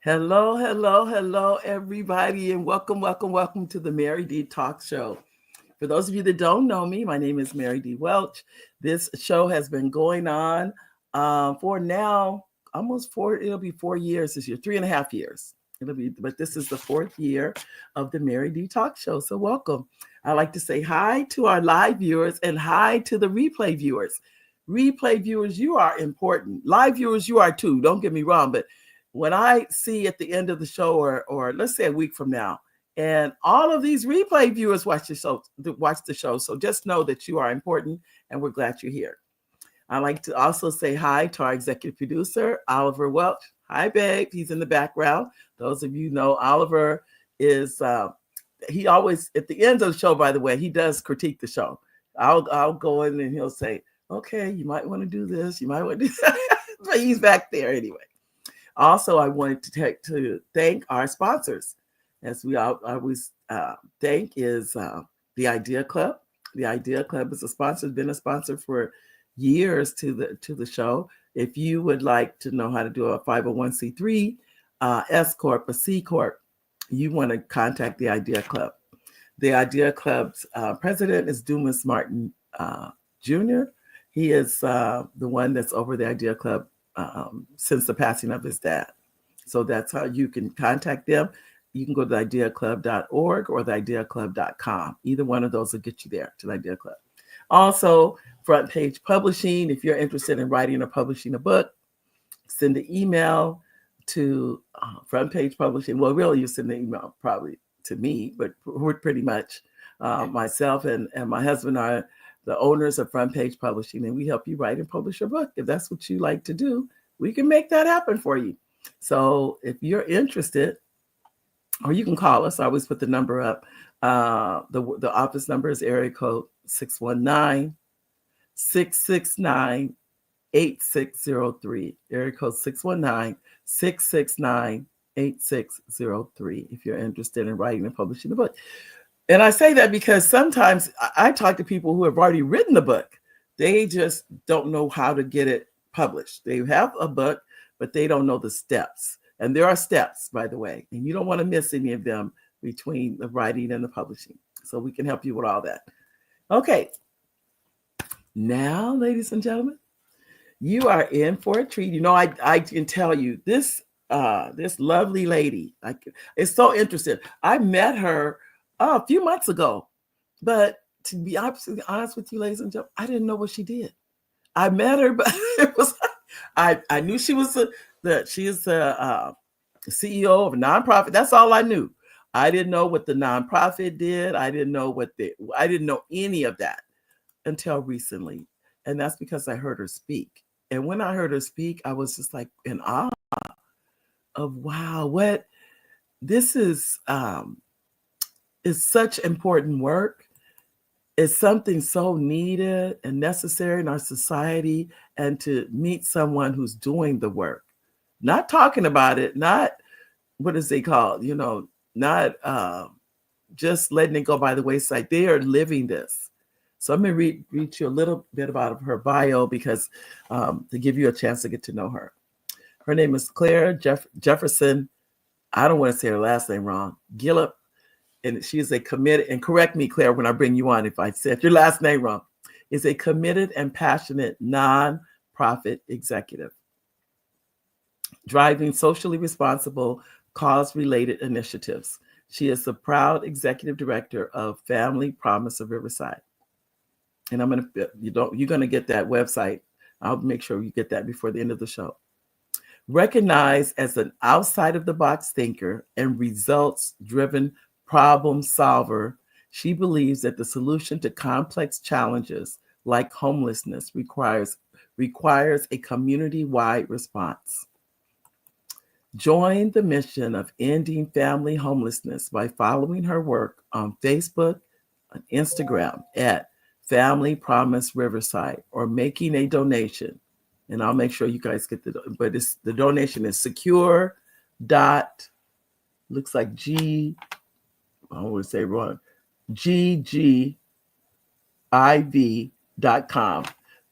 Hello, hello, hello, everybody, and welcome to the Mary D Talk Show. For those of you that don't know me, my name is Mary D Welch. This show has been going on for now almost four. It'll be 4 years this year, 3.5 years. But this is the fourth year of the Mary D Talk Show. So welcome. I like to say hi to our live viewers and hi to the replay viewers. Replay viewers, you are important. Live viewers, you are too. Don't get me wrong, but when I see at the end of the show, or let's say a week from now, and all of these replay viewers watch the show. So just know that you are important, and we're glad you're here. I'd like to also say hi to our executive producer, Oliver Welch. Hi, babe. He's in the background. Those of you know Oliver is he always at the end of the show. By the way, he does critique the show. I'll go in and he'll say, "Okay, you might want to do this. You might want to do that." But he's back there anyway. Also, I wanted to thank our sponsors, as we always thank is the Idea Club. The Idea Club is a sponsor, been a sponsor for years to the show. If you would like to know how to do a 501c3, S corp, a C corp, you want to contact the Idea Club. The Idea Club's president is Dumas Martin Jr. He is the one that's over the Idea Club since the passing of his dad. So that's how you can contact them. You can go to theideaclub.org or theideaclub.com. Either one of those will get you there to the Idea Club. Also, Front Page Publishing. If you're interested in writing or publishing a book, send an email to Front Page Publishing. Well, really, you send an email probably to me, but we're pretty much myself and my husband are the owners of Front Page Publishing, and we help you write and publish your book. If that's what you like to do, we can make that happen for you. So if you're interested, or you can call us. I always put the number up. The office number is area code 619-669-8603. Area code 619-669-8603 if you're interested in writing and publishing the book. And I say that because sometimes I talk to people who have already written the book. They just don't know how to get it published. They have a book, but they don't know the steps. And there are steps, by the way, and you don't want to miss any of them between the writing and the publishing. So we can help you with all that. Okay. Now, ladies and gentlemen, you are in for a treat. You know, I can tell you this lovely lady. It's so interesting. I met her a few months ago, but to be absolutely honest with you, ladies and gentlemen, I didn't know what she did. I met her, but it was I knew she was she is the CEO of a nonprofit. That's all I knew. I didn't know what the nonprofit did. I didn't know any of that until recently, and that's because I heard her speak. And when I heard her speak, I was just like in awe of wow, what this is such important work. It's something so needed and necessary in our society, and to meet someone who's doing the work, not talking about it, not what is they called, not just letting it go by the wayside. They are living this. So I'm going to read you a little bit about her bio because to give you a chance to get to know her. Her name is Claire Jefferson. I don't want to say her last name wrong. Glipa. And she is a committed, and correct me, Claire, when I bring you on if I said your last name wrong, is a committed and passionate nonprofit executive, driving socially responsible, cause-related initiatives. She is the proud executive director of Family Promise of Riverside. And you're gonna get that website. I'll make sure you get that before the end of the show. Recognized as an outside of the box thinker and results-driven problem solver, she believes that the solution to complex challenges like homelessness requires a community-wide response. Join the mission of ending family homelessness by following her work on Facebook and Instagram at Family Promise Riverside, or making a donation. And I'll make sure you guys get but the donation is secure dot, looks like I don't want to say wrong, ggiv.com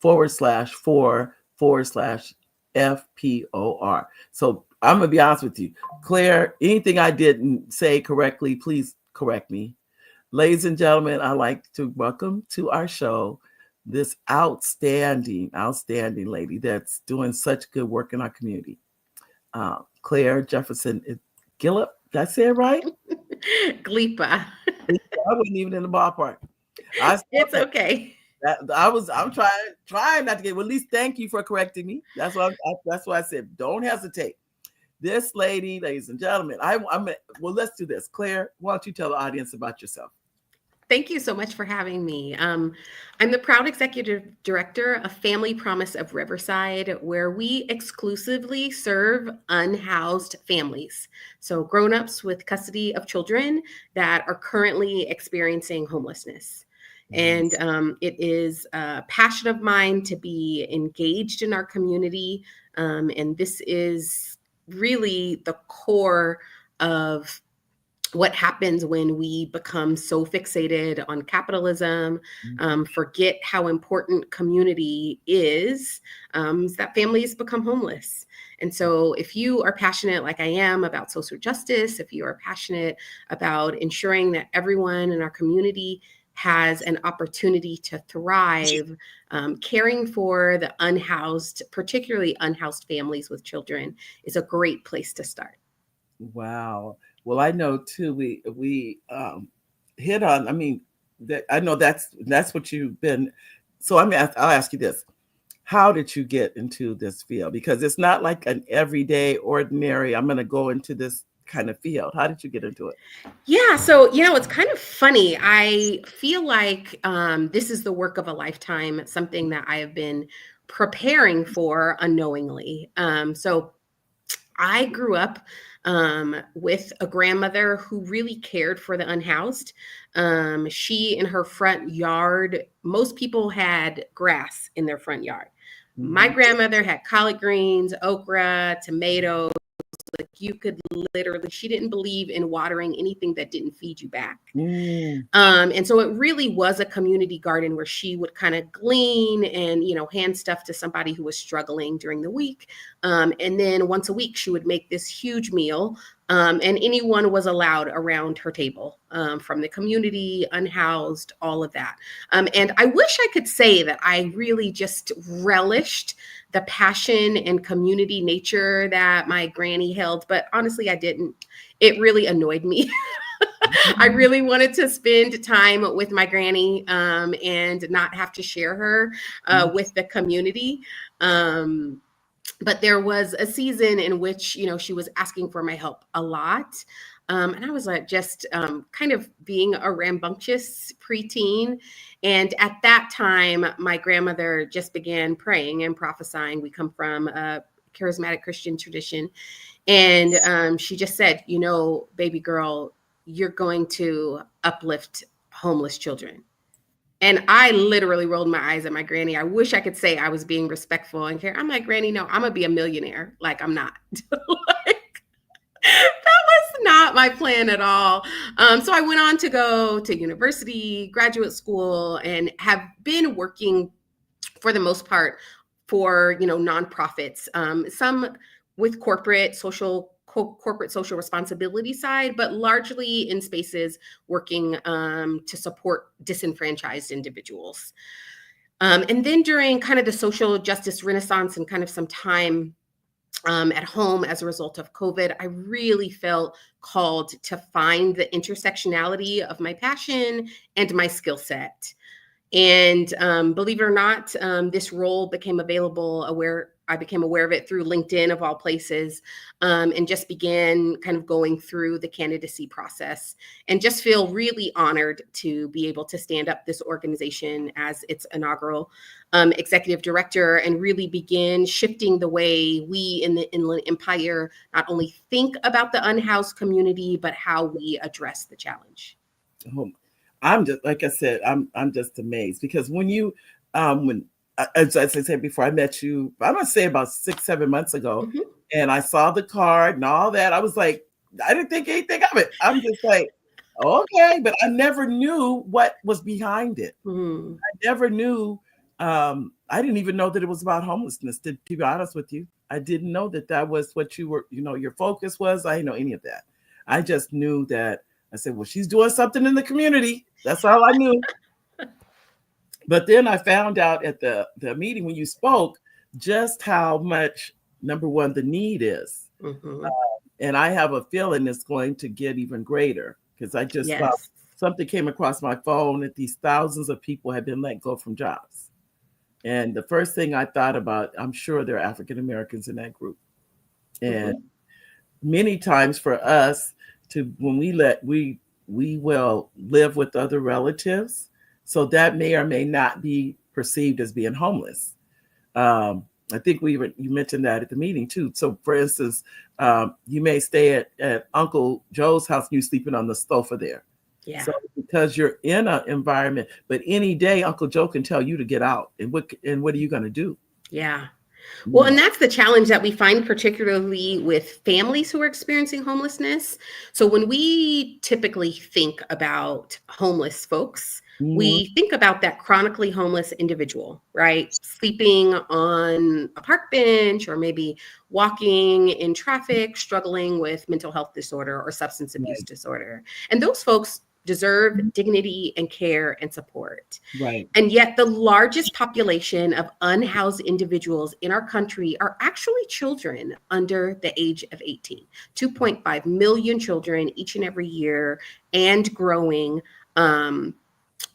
/4/. FPOR. So I'm going to be honest with you. Claire, anything I didn't say correctly, please correct me. Ladies and gentlemen, I'd like to welcome to our show this outstanding lady that's doing such good work in our community. Claire Jefferson-Glipa. Did I say it right? Glipa. I wasn't even in the ballpark. It's okay. I'm trying not to get. Well, at least thank you for correcting me. That's why I said don't hesitate. This lady, ladies and gentlemen, well, let's do this. Claire, why don't you tell the audience about yourself? Thank you so much for having me. I'm the proud executive director of Family Promise of Riverside, where we exclusively serve unhoused families. So grown-ups with custody of children that are currently experiencing homelessness. And it is a passion of mine to be engaged in our community. And this is really the core of what happens when we become so fixated on capitalism, forget how important community is that families become homeless. And so if you are passionate like I am about social justice, if you are passionate about ensuring that everyone in our community has an opportunity to thrive, caring for the unhoused, particularly unhoused families with children, is a great place to start. Wow. Well, I know too. We hit on. I mean, I know that's what you've been. So I'll ask you this: how did you get into this field? Because it's not like an everyday, ordinary. I'm going to go into this kind of field. How did you get into it? Yeah, so it's kind of funny. I feel like this is the work of a lifetime. It's something that I have been preparing for unknowingly. So I grew up with a grandmother who really cared for the unhoused. She, in her front yard, most people had grass in their front yard. My grandmother had collard greens, okra, tomatoes. Like you could literally, she didn't believe in watering anything that didn't feed you back. And so it really was a community garden where she would kind of glean and, hand stuff to somebody who was struggling during the week. And then once a week, she would make this huge meal. And anyone was allowed around her table, from the community, unhoused, all of that. And I wish I could say that I really just relished the passion and community nature that my granny held, but honestly, I didn't. It really annoyed me. I really wanted to spend time with my granny and not have to share her with the community. But there was a season in which, she was asking for my help a lot. And I was just kind of being a rambunctious preteen. And at that time, my grandmother just began praying and prophesying. We come from a charismatic Christian tradition. And she just said, baby girl, you're going to uplift homeless children. And I literally rolled my eyes at my granny. I wish I could say I was being respectful and care. I'm like, Granny, no, I'm going to be a millionaire. Like, I'm not. That was not my plan at all. So I went on to go to university, graduate school, and have been working for the most part for, nonprofits, some with corporate social responsibility side, but largely in spaces working to support disenfranchised individuals. And then during kind of the social justice renaissance and kind of some time at home as a result of COVID, I really felt called to find the intersectionality of my passion and my skill set. And believe it or not, this role became available I became aware of it through LinkedIn of all places, and just began kind of going through the candidacy process and just feel really honored to be able to stand up this organization as its inaugural executive director and really begin shifting the way we in the Inland Empire not only think about the unhoused community, but how we address the challenge. I'm just, like I said, I'm just amazed because when you, as I said before, I met you, I'm going to say about 6-7 months ago, and I saw the card and all that. I was like, I didn't think anything of it. I'm just like, okay, but I never knew what was behind it. I never knew. I didn't even know that it was about homelessness, to be honest with you. I didn't know that was what you were, your focus was. I didn't know any of that. I just knew that I said, well, she's doing something in the community. That's all I knew. But then I found out at the meeting when you spoke just how much, number one, the need is. Mm-hmm. And I have a feeling it's going to get even greater because I just saw something came across my phone that these thousands of people have been let go from jobs. And the first thing I thought about, I'm sure there are African Americans in that group. And many times for us when we will live with other relatives. So that may or may not be perceived as being homeless. I think you mentioned that at the meeting too. So for instance, you may stay at Uncle Joe's house and you're sleeping on the sofa there. Yeah. So because you're in an environment, but any day Uncle Joe can tell you to get out. And what are you going to do? Yeah. Well, and that's the challenge that we find particularly with families who are experiencing homelessness. So when we typically think about homeless folks, we think about that chronically homeless individual, right? Sleeping on a park bench or maybe walking in traffic, struggling with mental health disorder or substance abuse disorder. And those folks deserve dignity and care and support. Right. And yet the largest population of unhoused individuals in our country are actually children under the age of 18. 2.5 million children each and every year and growing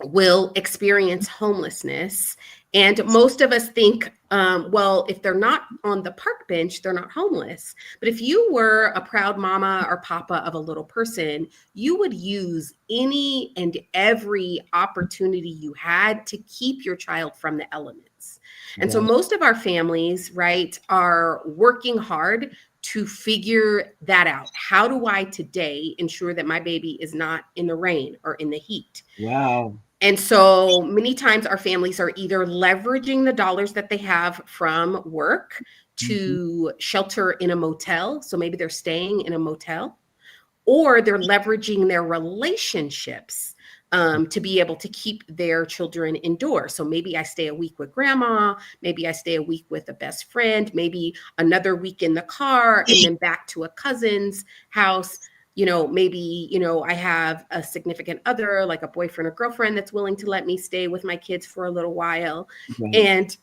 will experience homelessness. And most of us think, well, if they're not on the park bench, they're not homeless. But if you were a proud mama or papa of a little person, you would use any and every opportunity you had to keep your child from the elements. And so most of our families, right, are working hard to figure that out. How do I today ensure that my baby is not in the rain or in the heat? Wow. And so many times our families are either leveraging the dollars that they have from work to shelter in a motel. So maybe they're staying in a motel, or they're leveraging their relationships to be able to keep their children indoors. So maybe I stay a week with grandma, maybe I stay a week with a best friend, maybe another week in the car, and then back to a cousin's house. Maybe, I have a significant other, like a boyfriend or girlfriend that's willing to let me stay with my kids for a little while. Right. And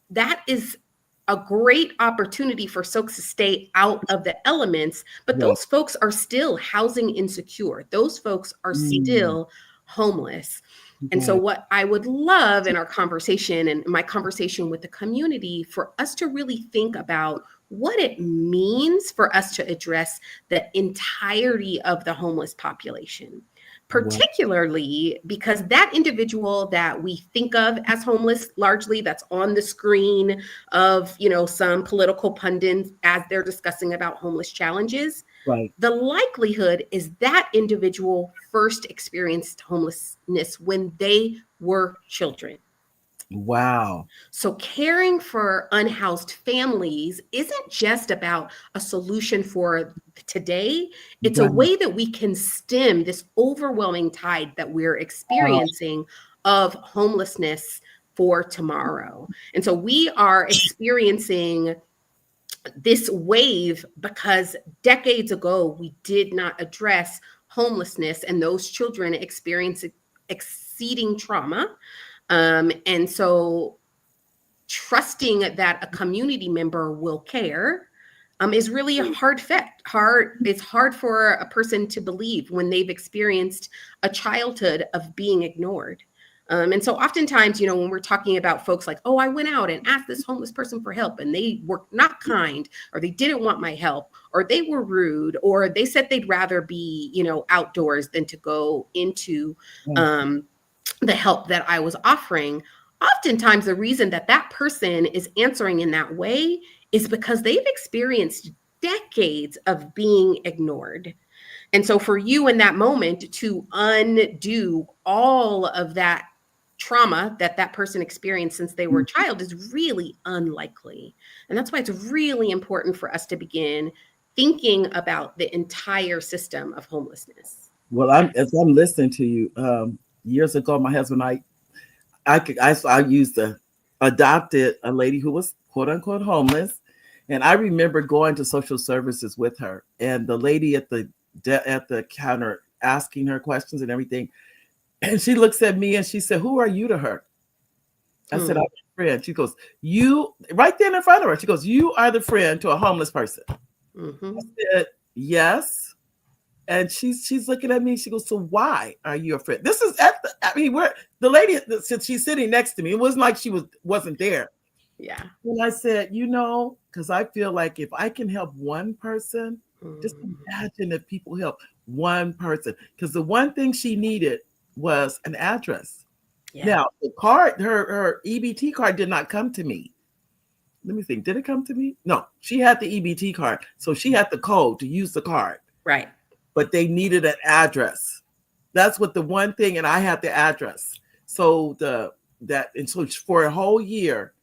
that is a great opportunity for folks to stay out of the elements, but those folks are still housing insecure. Those folks are still homeless. And so what I would love in our conversation and my conversation with the community for us to really think about what it means for us to address the entirety of the homeless population, particularly because that individual that we think of as homeless, largely that's on the screen of, some political pundits as they're discussing about homeless challenges. Right. The likelihood is that individual first experienced homelessness when they were children. Wow. So caring for unhoused families isn't just about a solution for today. It's a way that we can stem this overwhelming tide that we're experiencing of homelessness for tomorrow. And so we are experiencing this wave because decades ago, we did not address homelessness and those children experiencing exceeding trauma. And so trusting that a community member will care is really a it's hard for a person to believe when they've experienced a childhood of being ignored. And so oftentimes, when we're talking about folks like, oh, I went out and asked this homeless person for help and they were not kind, or they didn't want my help, or they were rude, or they said they'd rather be, outdoors than to go into the help that I was offering. Oftentimes, the reason that person is answering in that way is because they've experienced decades of being ignored. And so for you in that moment to undo all of that trauma that person experienced since they were a child is really unlikely. And that's why it's really important for us to begin thinking about the entire system of homelessness. Well, as I'm listening to you, years ago, my husband and I used to adopted a lady who was quote unquote homeless. And I remember going to social services with her, and the lady at the counter asking her questions and everything. And she looks at me and she said, "Who are you to her?" I said, "I'm a friend." She goes, "You," right there in front of her. She goes, "You are the friend to a homeless person." Mm-hmm. I said, "Yes." And she's looking at me. She goes, "So why are you a friend?" This is we're the lady, since she's sitting next to me. It wasn't like she wasn't there. Yeah. And I said, because I feel like if I can help one person, just imagine if people help one person. Because the one thing she needed was an address. Yeah. Now, the card, her EBT card did not come to me. Let me think. Did it come to me? No, she had the EBT card. So she had the code to use the card. Right. But they needed an address. That's what the one thing, and I had the address. So and so for a whole year,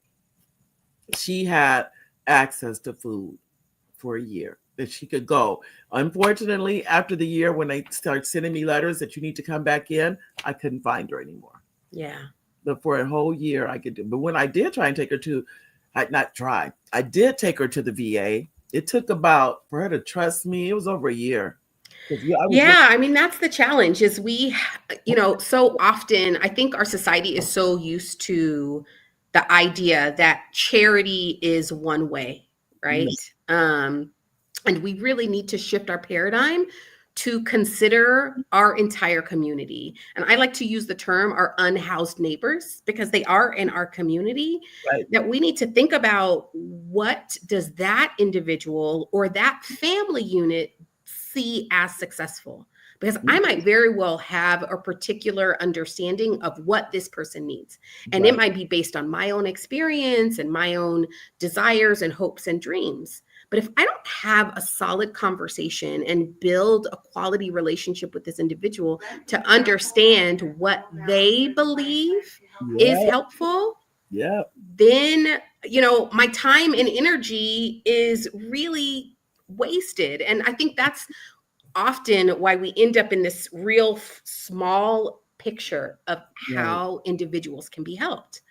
she had access to food for a year that she could go. Unfortunately, after the year, when they started sending me letters that you need to come back in, I couldn't find her anymore. Yeah. But for a whole year, I could do. But when I did try and take her to, I did take her to the VA. It took for her to trust me. It was over a year. I mean, that's the challenge is so often I think our society is so used to the idea that charity is one way, right? And we really need to shift our paradigm to consider our entire community. And I like to use the term our unhoused neighbors because they are in our community, right. That we need to think about what does that individual or that family unit see as successful, because I might very well have a particular understanding of what this person needs. And it might be based on my own experience and my own desires and hopes and dreams. But if I don't have a solid conversation and build a quality relationship with this individual to understand what they believe is helpful, then, my time and energy is really wasted. And I think that's often why we end up in this real small picture of how individuals can be helped.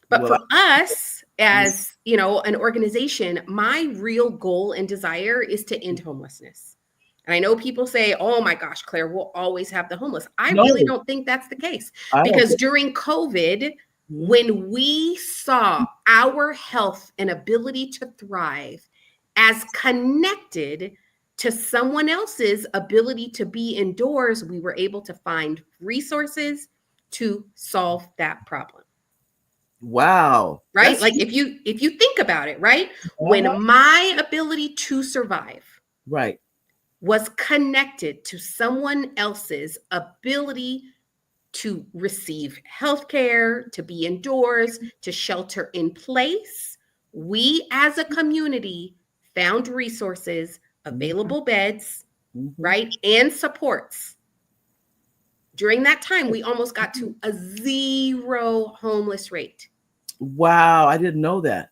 But for us as, an organization, my real goal and desire is to end homelessness. And I know people say, "Oh my gosh, Claire, we'll always have the homeless." I really don't think that's the case, because during COVID, when we saw our health and ability to thrive as connected to someone else's ability to be indoors, we were able to find resources to solve that problem. Wow. Right? That's, like if you think about it, right? When my ability to survive was connected to someone else's ability to receive healthcare, to be indoors, to shelter in place, we as a community found resources, available beds, right? And supports. During that time, we almost got to a 0 homeless rate. Wow, I didn't know that.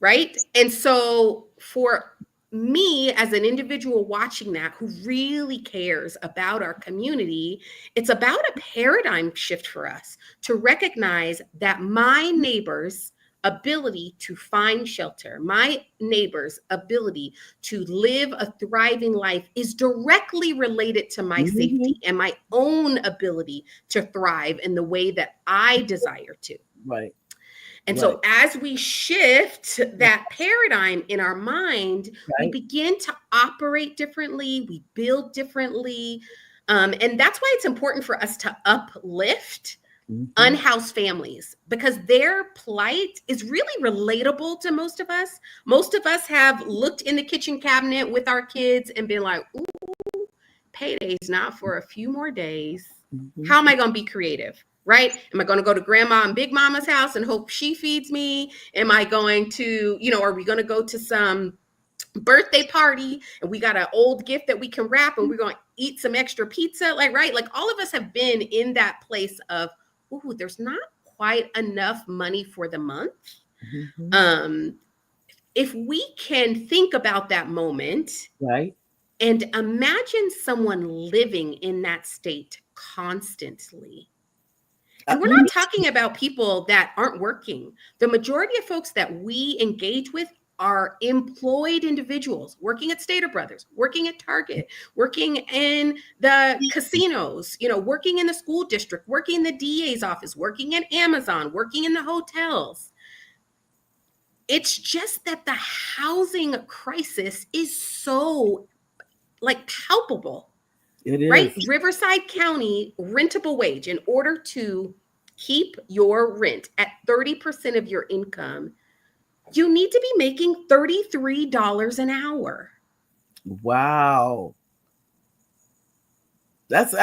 Right? And so for me as an individual watching that, who really cares about our community, it's about a paradigm shift for us to recognize that my neighbor's ability to find shelter, my neighbor's ability to live a thriving life is directly related to my safety and my own ability to thrive in the way that I desire to. Right. And so as we shift that paradigm in our mind, we begin to operate differently, we build differently. And that's why it's important for us to uplift unhoused families, because their plight is really relatable to most of us. Most of us have looked in the kitchen cabinet with our kids and been like, "Ooh, payday's not for a few more days. How am I going to be creative?" Right? Am I going to go to grandma and big mama's house and hope she feeds me? Am I going to, are we going to go to some birthday party and we got an old gift that we can wrap and we're going to eat some extra pizza? Like all of us have been in that place of, ooh, there's not quite enough money for the month. If we can think about that moment, and imagine someone living in that state constantly. And we're not talking about people that aren't working. The majority of folks that we engage with are employed individuals working at Stater Brothers, working at Target, working in the casinos, working in the school district, working in the DA's office, working at Amazon, working in the hotels. It's just that the housing crisis is so palpable. It is. Right? Riverside County rentable wage, in order to keep your rent at 30% of your income, you need to be making $33 an hour. Wow. That's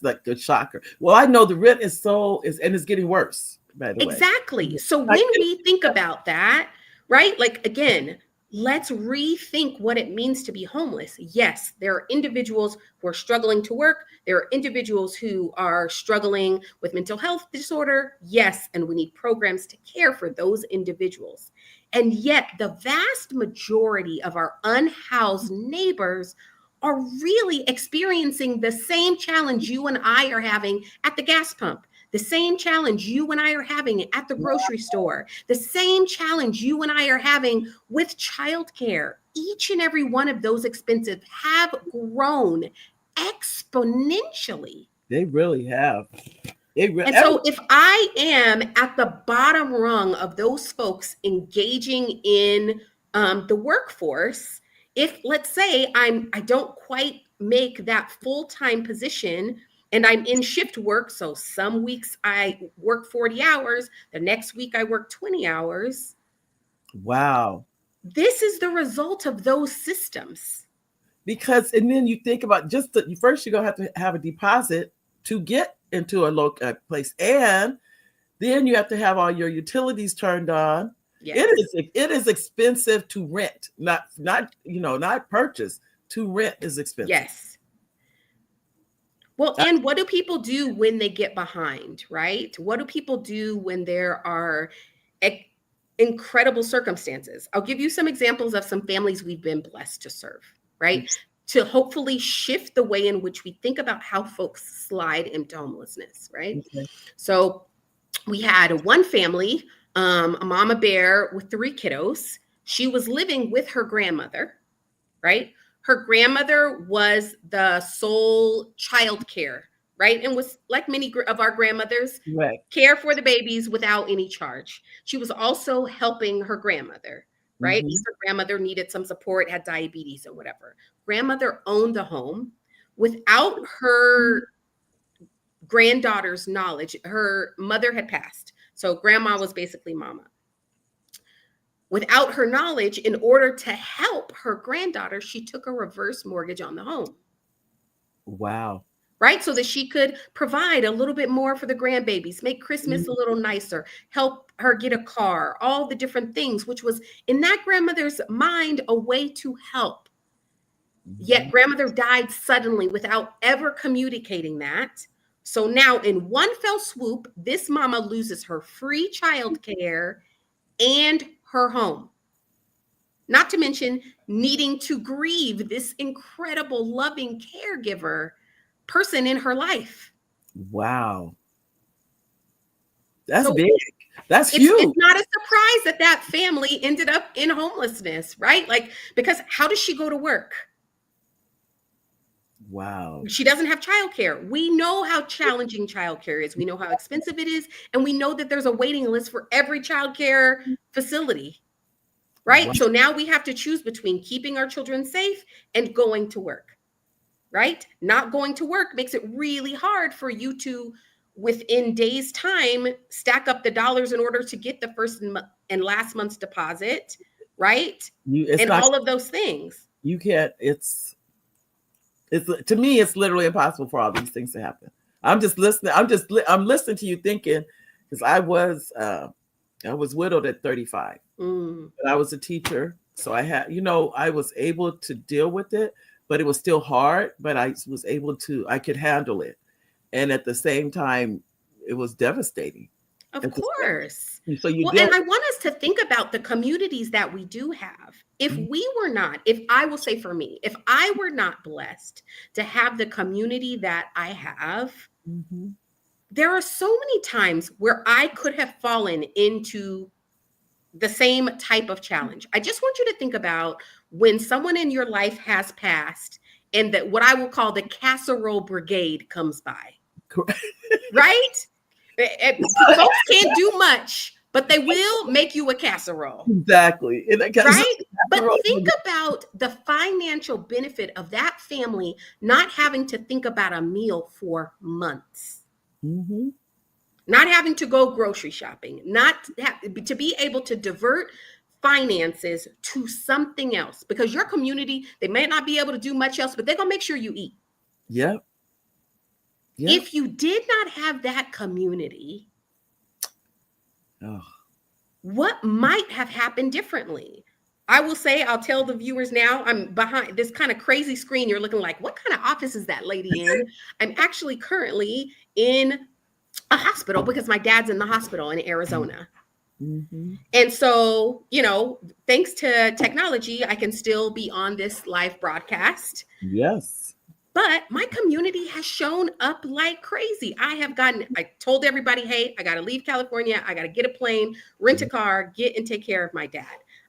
like a shocker. Well, I know the rent is and it's getting worse, by the way. Exactly. So when we think about that, right? Again, let's rethink what it means to be homeless. Yes, there are individuals who are struggling to work. There are individuals who are struggling with mental health disorder. Yes, and we need programs to care for those individuals. And yet the vast majority of our unhoused neighbors are really experiencing the same challenge you and I are having at the gas pump, the same challenge you and I are having at the grocery store, the same challenge you and I are having with childcare. Each and every one of those expenses have grown exponentially. They really have. And so if I am at the bottom rung of those folks engaging in the workforce, if let's say I don't quite make that full-time position and I'm in shift work, so some weeks I work 40 hours, the next week I work 20 hours. Wow. This is the result of those systems. Because, and then you think about first you're going to have a deposit to get into a local place. And then you have to have all your utilities turned on. Yes. It is expensive to rent, not purchase. To rent is expensive. Yes. Well, and what do people do when they get behind, right? What do people do when there are incredible circumstances? I'll give you some examples of some families we've been blessed to serve, right? Yes. To hopefully shift the way in which we think about how folks slide into homelessness, right? Okay. So we had one family, a mama bear with 3 kiddos. She was living with her grandmother, right? Her grandmother was the sole childcare, right? And was, like many of our grandmothers, right, care for the babies without any charge. She was also helping her grandmother, right? Mm-hmm. Her grandmother needed some support, had diabetes or whatever. Grandmother owned the home without her granddaughter's knowledge. Her mother had passed. So grandma was basically mama. Without her knowledge, in order to help her granddaughter, she took a reverse mortgage on the home. Wow. Right? So that she could provide a little bit more for the grandbabies, make Christmas a little nicer, help her get a car, all the different things, which was in that grandmother's mind a way to help. Yet grandmother died suddenly without ever communicating that. So now in one fell swoop, this mama loses her free childcare and her home. Not to mention needing to grieve this incredible, loving caregiver person in her life. Wow. That's big. That's huge. It's not a surprise that family ended up in homelessness, right? Because how does she go to work? Wow. She doesn't have childcare. We know how challenging childcare is. We know how expensive it is. And we know that there's a waiting list for every childcare facility, right? Wow. So now we have to choose between keeping our children safe and going to work, right? Not going to work makes it really hard for you to, within days' time, stack up the dollars in order to get the first and last month's deposit, right? And all of those things. You can't, to me, it's literally impossible for all these things to happen. I'm just listening. I'm listening to you thinking, because I was widowed at 35, but I was a teacher. So I had, I was able to deal with it, but it was still hard, but I could handle it. And at the same time, it was devastating. Of course. And I want us to think about the communities that we do have. If I will say for me, if I were not blessed to have the community that I have, there are so many times where I could have fallen into the same type of challenge. I just want you to think about when someone in your life has passed and that what I will call the casserole brigade comes by, right? Folks can't do much, but they will make you a casserole. Exactly. Right? But think about the financial benefit of that family not having to think about a meal for months. Mm-hmm. Not having to go grocery shopping, to be able to divert finances to something else, because your community, they may not be able to do much else, but they're going to make sure you eat. Yep. If you did not have that community, what might have happened differently? I will say, I'll tell the viewers now, I'm behind this kind of crazy screen. You're looking like, what kind of office is that lady in? I'm actually currently in a hospital because my dad's in the hospital in Arizona. Mm-hmm. And so, thanks to technology, I can still be on this live broadcast. Yes. But my community has shown up like crazy. I told everybody, hey, I got to leave California. I got to get a plane, rent a car, get and take care of my dad.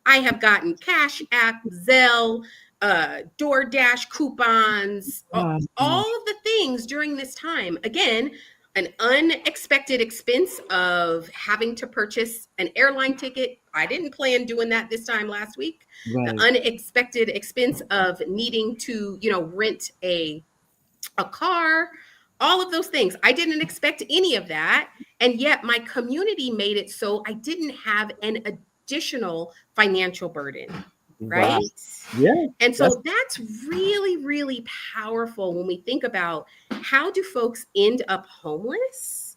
I have gotten Cash App, Zelle, DoorDash coupons, all of the things during this time. Again, an unexpected expense of having to purchase an airline ticket. I didn't plan doing that this time last week. Right. The unexpected expense of needing to, rent a car, all of those things. I didn't expect any of that. And yet my community made it so I didn't have an additional financial burden. Right? Wow. Yeah. And so that's really, really powerful when we think about how do folks end up homeless?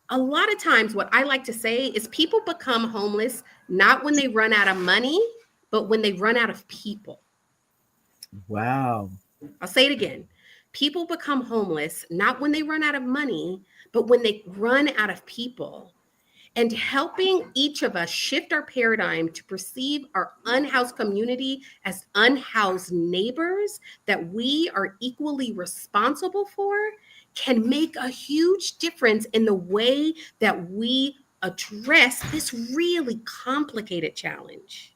A lot of times what I like to say is people become homeless not when they run out of money, but when they run out of people. Wow. I'll say it again. People become homeless not when they run out of money, but when they run out of people. And helping each of us shift our paradigm to perceive our unhoused community as unhoused neighbors that we are equally responsible for can make a huge difference in the way that we address this really complicated challenge.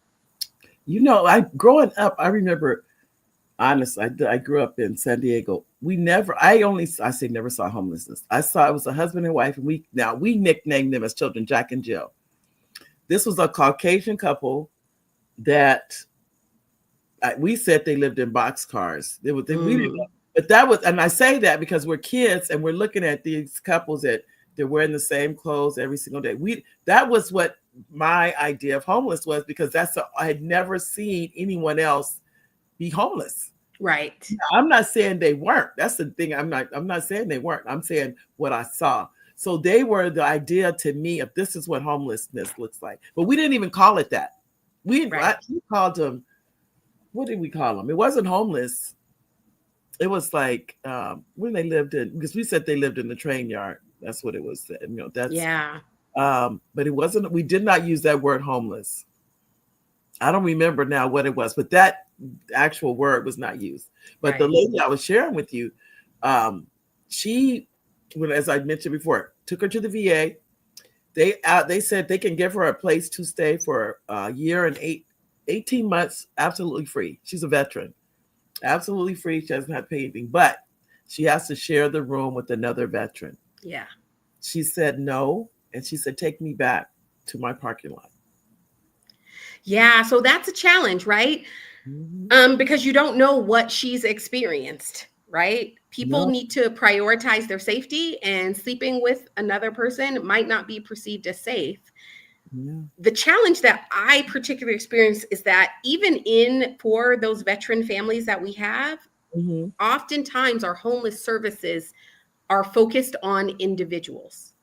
Growing up, I remember, honestly, I grew up in San Diego. I say never saw homelessness. I saw it was a husband and wife, and we nicknamed them as children Jack and Jill. This was a Caucasian couple that we said they lived in boxcars. We didn't know. But that was, and I say that because we're kids and we're looking at these couples that they're wearing the same clothes every single day. That was what my idea of homeless was, because I had never seen anyone else be homeless. Right. Now, I'm not saying they weren't. That's the thing. I'm not saying they weren't. I'm saying what I saw. So they were the idea to me of this is what homelessness looks like. But we didn't even call it that. We called them, what did we call them? It wasn't homeless. It was like when they lived in, because we said they lived in the train yard. That's what it was. But it wasn't, we did not use that word homeless. I don't remember now what it was, but that actual word was not used. But the lady I was sharing with you, she, as I mentioned before, took her to the VA. They said they can give her a place to stay for a year and 18 months, absolutely free. She's a veteran, absolutely free. She doesn't have to pay anything, but she has to share the room with another veteran. Yeah. She said no, and she said, take me back to my parking lot. Yeah, so that's a challenge, right? Mm-hmm. Because you don't know what she's experienced, right? People need to prioritize their safety, and sleeping with another person might not be perceived as safe. Yeah. The challenge that I particularly experience is that even for those veteran families that we have, oftentimes our homeless services are focused on individuals,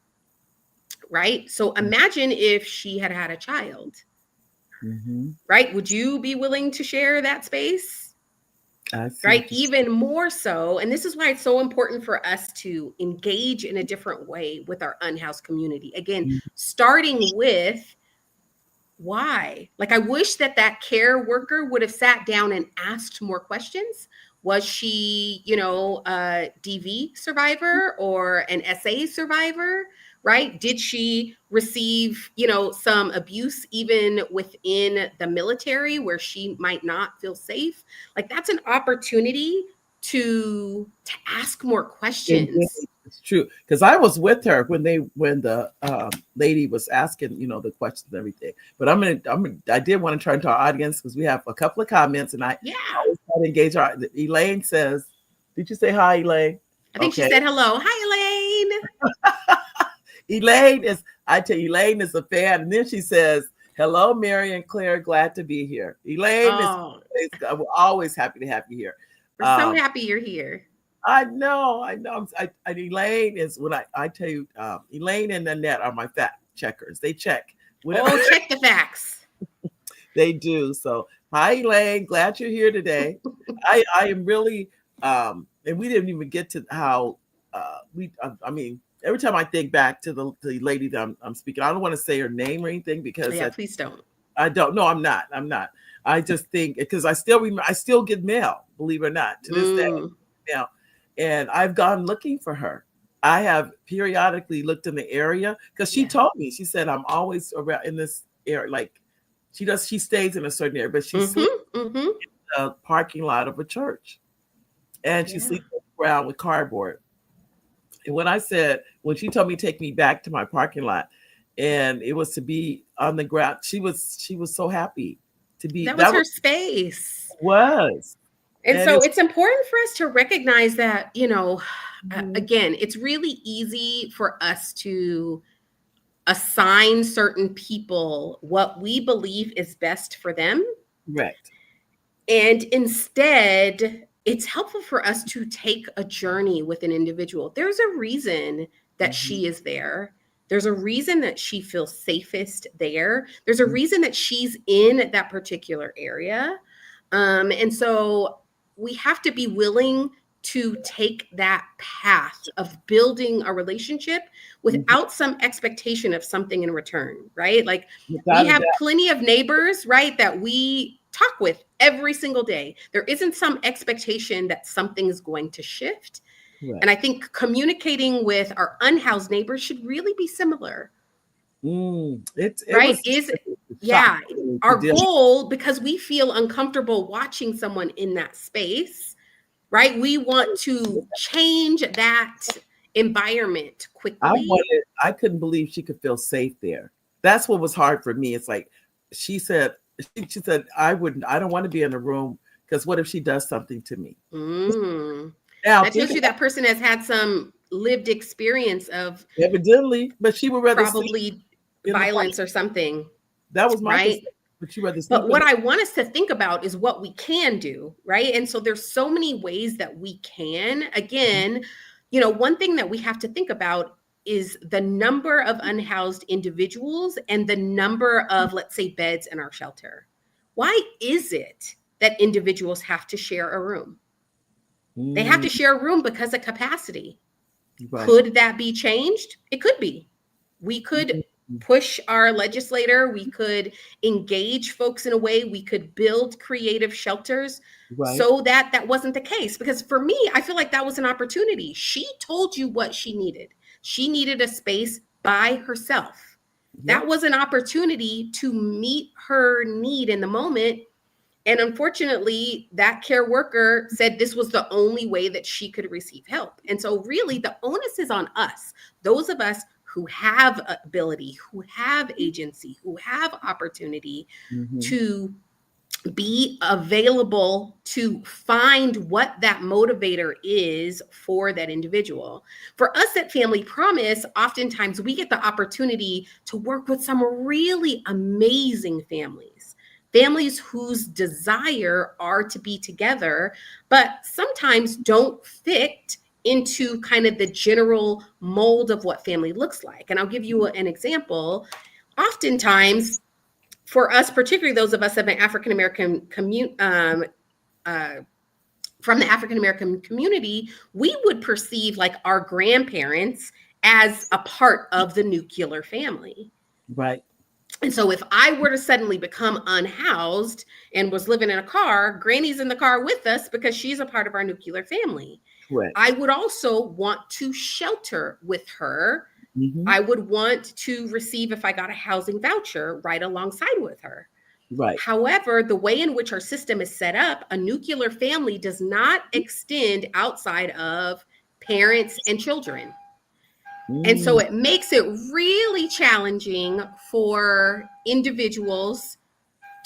right? So imagine if she had had a child. Right? Would you be willing to share that space? Right? Even more so. And this is why it's so important for us to engage in a different way with our unhoused community. Again, starting with why. Like, I wish that care worker would have sat down and asked more questions. Was she, a DV survivor or an SA survivor? right? Did she receive, some abuse even within the military where she might not feel safe? Like, that's an opportunity to ask more questions. It's true, because I was with her when the lady was asking, the questions and everything. But I did want to turn to our audience because we have a couple of comments, and I always try to engage our. Elaine says, "Did you say hi, Elaine?" I think she said hello. Hi, Elaine. Elaine is a fan, and then she says, "Hello, Mary and Claire. Glad to be here." Elaine is we're always happy to have you here. We're so happy you're here. I know. Elaine is when I tell you, Elaine and Annette are my fact checkers. They check. Check the facts. They do. So, hi, Elaine. Glad you're here today. I am really, and we didn't even get to how every time I think back to the lady that I'm speaking, I don't want to say her name or anything because please don't. I don't. No, I'm not. I just think because I still get mail, believe it or not, to this day. Now, and I've gone looking for her. I have periodically looked in the area because she told me. She said I'm always around in this area. Like she stays in a certain area, but she sleeps in the parking lot of a church, and she sleeps on the ground with cardboard. And when she told me to take me back to my parking lot, and it was to be on the ground, she was so happy to be. That was her space. Was. And so it's important for us to recognize that, again, it's really easy for us to assign certain people what we believe is best for them. Right. And instead, it's helpful for us to take a journey with an individual. There's a reason that she is there. There's a reason that she feels safest there. There's a reason that she's in that particular area. And so we have to be willing to take that path of building a relationship without some expectation of something in return, right? Like we have plenty of neighbors, right, that we talk with every single day. There isn't some expectation that something is going to shift. Right. And I think communicating with our unhoused neighbors should really be similar. Our goal, because we feel uncomfortable watching someone in that space, right? We want to change that environment quickly. I couldn't believe she could feel safe there. That's what was hard for me. It's like she said, I don't want to be in a room because what if she does something to me? Now, that tells you that person has had some lived experience of evidently, but she would rather probably violence or something. That was my right. But what I want us to think about is what we can do, right? And so there's so many ways that we can. Again, one thing that we have to think about is the number of unhoused individuals and the number of, let's say, beds in our shelter. Why is it that individuals have to share a room? They have to share a room because of capacity. Right. Could that be changed? It could be. We could push our legislator. We could engage folks in a way. We could build creative shelters so that wasn't the case. Because for me, I feel like that was an opportunity. She told you what she needed. She needed a space by herself. That was an opportunity to meet her need in the moment. And unfortunately, that care worker said this was the only way that she could receive help. And so really the onus is on us, those of us who have ability, who have agency, who have opportunity to be available to find what that motivator is for that individual. For us at Family Promise, oftentimes we get the opportunity to work with some really amazing families whose desire are to be together, but sometimes don't fit into kind of the general mold of what family looks like. And I'll give you an example. Oftentimes, for us, particularly those of us of an African-American from the African-American community, we would perceive like our grandparents as a part of the nuclear family. Right. And so if I were to suddenly become unhoused and was living in a car, Granny's in the car with us because she's a part of our nuclear family. Right. I would also want to shelter with her I would want to receive, if I got a housing voucher, right alongside with her. Right. However, the way in which our system is set up, a nuclear family does not extend outside of parents and children. And so it makes it really challenging for individuals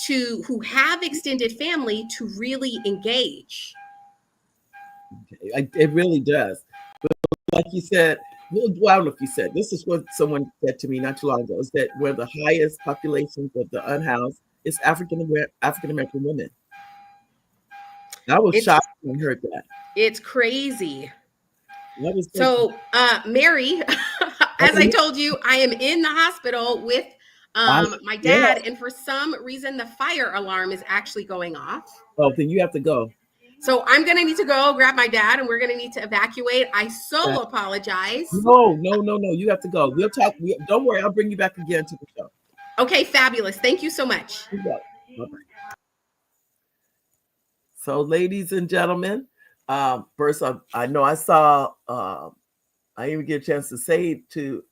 who have extended family to really engage. It really does. But like you said, well, I don't know if you said, this is what someone said to me not too long ago, is that where the highest populations of the unhoused is African American women. I was shocked when I heard that. It's crazy. So, Mary, as I told you, I am in the hospital with my dad, and for some reason, the fire alarm is actually going off. Oh, then you have to go. So I'm going to need to go grab my dad, and we're going to need to evacuate. I so apologize. No. You have to go. We'll talk. Don't worry. I'll bring you back again to the show. Okay, fabulous. Thank you so much. Bye-bye. So, ladies and gentlemen, first, I know I saw, I even get a chance to say to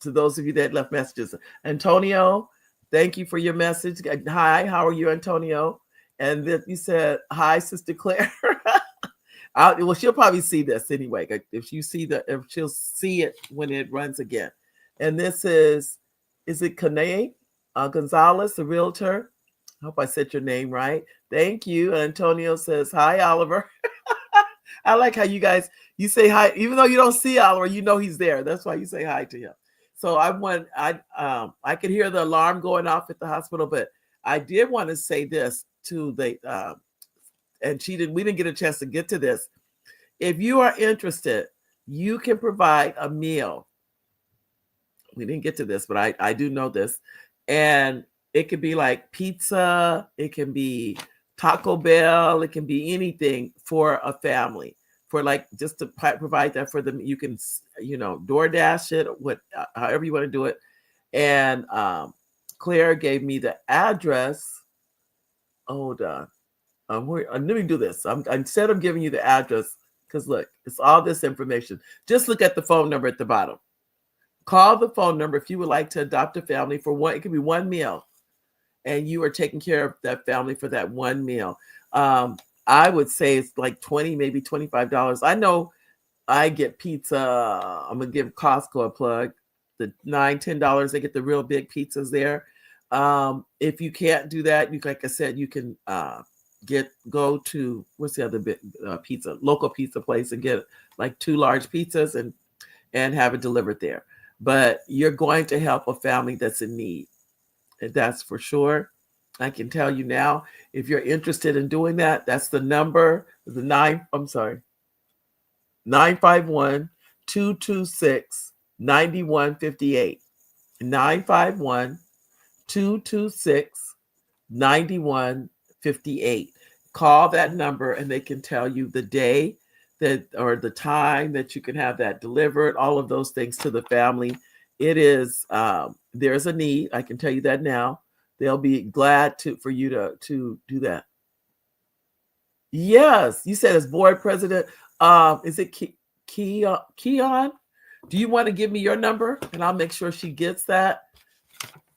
those of you that left messages, Antonio, thank you for your message. Hi, how are you, Antonio? And then you said, hi, Sister Claire. Well, she'll probably see this anyway. If she'll see it when it runs again. And this is it Kane Gonzalez, the realtor? I hope I said your name right. Thank you. Antonio says, hi, Oliver. I like how you say hi, even though you don't see Oliver, you know he's there. That's why you say hi to him. So I could hear the alarm going off at the hospital, but I did want to say this to the, and we didn't get a chance to get to this. If you are interested, you can provide a meal. We didn't get to this, but I do know this. And it could be like pizza, it can be Taco Bell, it can be anything for a family, for like just to provide that for them. You can, DoorDash it, however you want to do it. And Claire gave me the address. Hold on. Let me do this. Instead of giving you the address, because look, it's all this information. Just look at the phone number at the bottom. Call the phone number if you would like to adopt a family for one. It could be one meal, and you are taking care of that family for that one meal. I would say it's like $20, maybe $25. I know I get pizza. I'm gonna give Costco a plug. The $9-10, they get the real big pizzas there. If you can't do that, like I said, you can go to what's the other big local pizza place and get like 2 large pizzas and have it delivered there. But you're going to help a family that's in need. And that's for sure. I can tell you now, if you're interested in doing that, that's the number, 951-226-9158. 951-226-9158. Call that number and they can tell you the day or the time that you can have that delivered, all of those things to the family. It is, there's a need. I can tell you that now. They'll be glad for you to do that. Yes, you said as board president. Is it Keon? Do you want to give me your number and I'll make sure she gets that?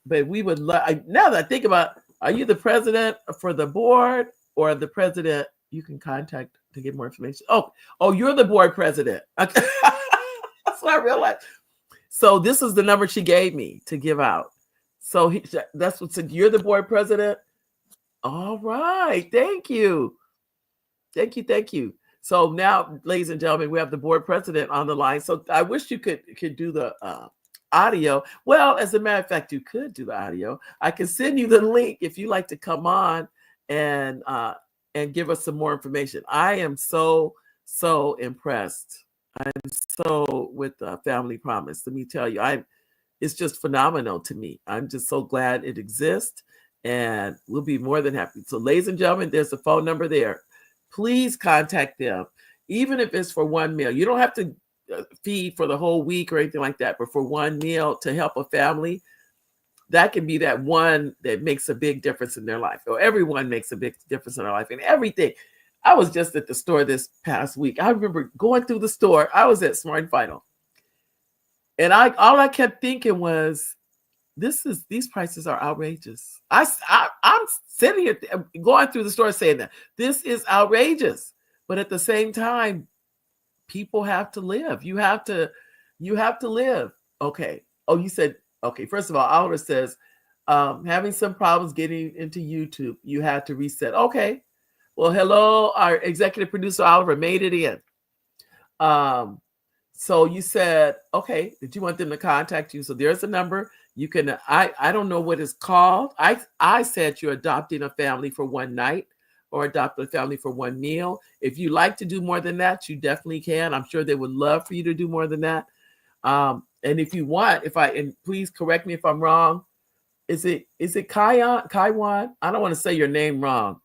But we would now that I think about, are you the president for the board or the president you can contact to get more information? Oh, you're the board president. Okay. That's what I realized. So this is the number she gave me to give out. So that's what said, you're the board president. All right. Thank you. Thank you. So now, ladies and gentlemen, we have the board president on the line. So I wish you could do the audio. Well, as a matter of fact, you could do the audio. I can send you the link if you like to come on and give us some more information. I am so impressed. I'm so with Family Promise. Let me tell you, it's just phenomenal to me. I'm just so glad it exists, and we'll be more than happy. So, ladies and gentlemen, there's a phone number there. Please contact them, even if it's for one meal. You don't have to feed for the whole week or anything like that, but for one meal to help a family, that can be that one that makes a big difference in their life, or everyone makes a big difference in their life, and everything. I was just at the store this past week. I remember going through the store. I was at Smart & Final. And all I kept thinking was, these prices are outrageous. I'm sitting here going through the store saying that this is outrageous. But at the same time, people have to live. You have to live. Okay. Oh, you said, okay. First of all, Oliver says, having some problems getting into YouTube. You had to reset. Okay. Well, hello, our executive producer Oliver made it in. So you said, okay, did you want them to contact you? So there's a number. You can, I don't know what it's called. I said you're adopting a family for one night or adopt a family for one meal. If you like to do more than that, you definitely can. I'm sure they would love for you to do more than that. And if you want, and please correct me if I'm wrong, is it Kaiwan? I don't want to say your name wrong.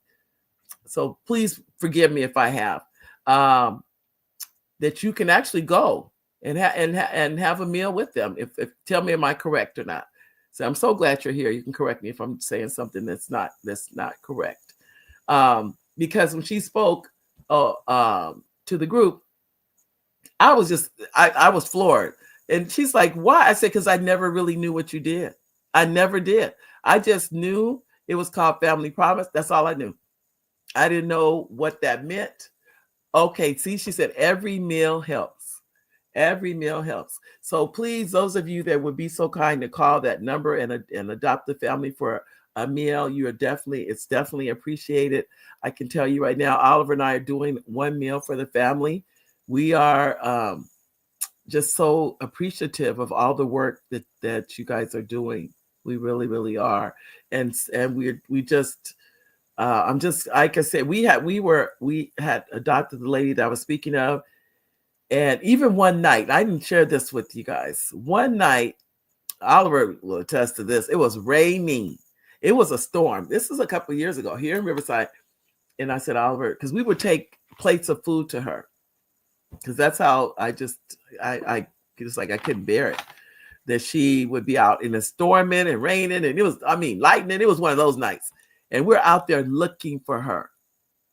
So please forgive me if I have. That you can actually go and have a meal with them. If tell me, am I correct or not? So I'm so glad you're here. You can correct me if I'm saying something that's not correct. Because when she spoke to the group, I was floored. And she's like, why? I said, because I never really knew what you did. I never did. I just knew it was called Family Promise. That's all I knew. I didn't know what that meant. Okay, see, she said every meal helps. Every meal helps. So please, those of you that would be so kind to call that number and adopt the family for a meal, it's definitely appreciated. I can tell you right now, Oliver and I are doing one meal for the family. We are just so appreciative of all the work that you guys are doing. We really, really are. And we just I'm just, like I said, we had adopted the lady that I was speaking of. And even one night, I didn't share this with you guys. One night, Oliver will attest to this. It was raining. It was a storm. This was a couple of years ago here in Riverside. And I said, Oliver, because we would take plates of food to her. Because that's how I just like, I couldn't bear it. That she would be out in the storming and raining. And it was, lightning. It was one of those nights. And we're out there looking for her